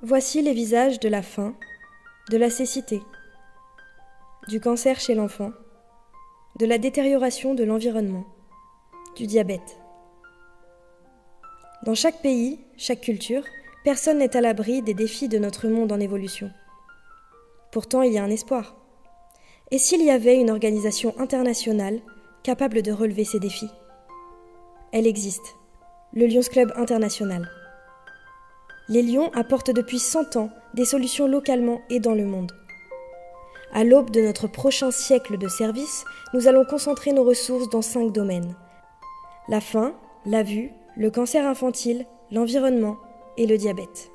Voici les visages de la faim, de la cécité, du cancer chez l'enfant, de la détérioration de l'environnement, du diabète. Dans chaque pays, chaque culture, personne n'est à l'abri des défis de notre monde en évolution. Pourtant, il y a un espoir. Et s'il y avait une organisation internationale capable de relever ces défis ? Elle existe, le Lions Club International. Les lions apportent depuis 100 ans des solutions localement et dans le monde. À l'aube de notre prochain siècle de service, nous allons concentrer nos ressources dans 5 domaines. La faim, la vue, le cancer infantile, l'environnement et le diabète.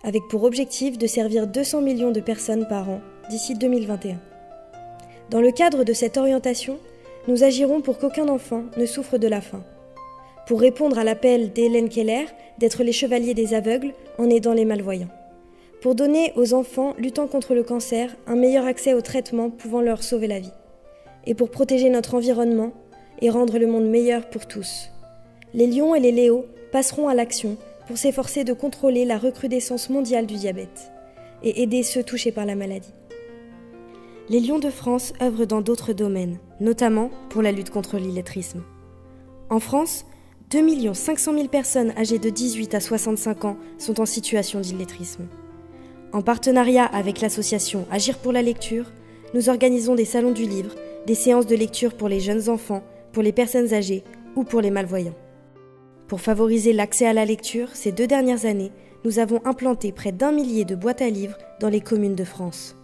Avec pour objectif de servir 200 millions de personnes par an d'ici 2021. Dans le cadre de cette orientation, nous agirons pour qu'aucun enfant ne souffre de la faim. Pour répondre à l'appel d'Hélène Keller d'être les chevaliers des aveugles en aidant les malvoyants. Pour donner aux enfants luttant contre le cancer un meilleur accès aux traitements pouvant leur sauver la vie. Et pour protéger notre environnement et rendre le monde meilleur pour tous. Les lions et les léos passeront à l'action pour s'efforcer de contrôler la recrudescence mondiale du diabète et aider ceux touchés par la maladie. Les Lions de France œuvrent dans d'autres domaines, notamment pour la lutte contre l'illettrisme. En France, 2 500 000 personnes âgées de 18 à 65 ans sont en situation d'illettrisme. En partenariat avec l'association Agir pour la lecture, nous organisons des salons du livre, des séances de lecture pour les jeunes enfants, pour les personnes âgées ou pour les malvoyants. Pour favoriser l'accès à la lecture, ces 2 dernières années, nous avons implanté près d'1 millier de boîtes à livres dans les communes de France.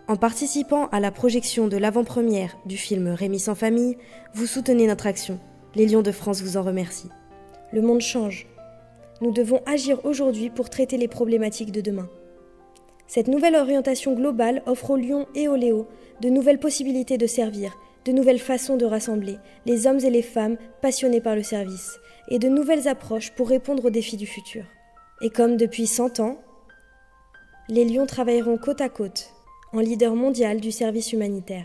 En participant à la projection de l'avant-première du film Rémi sans famille, vous soutenez notre action. Les Lions de France vous en remercient. Le monde change. Nous devons agir aujourd'hui pour traiter les problématiques de demain. Cette nouvelle orientation globale offre aux lions et aux léos de nouvelles possibilités de servir, de nouvelles façons de rassembler les hommes et les femmes passionnés par le service et de nouvelles approches pour répondre aux défis du futur. Et comme depuis 100 ans, les lions travailleront côte à côte en leader mondial du service humanitaire.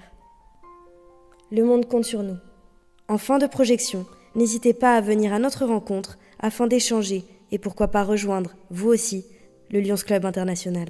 Le monde compte sur nous. En fin de projection, n'hésitez pas à venir à notre rencontre afin d'échanger et pourquoi pas rejoindre, vous aussi, le Lions Club International.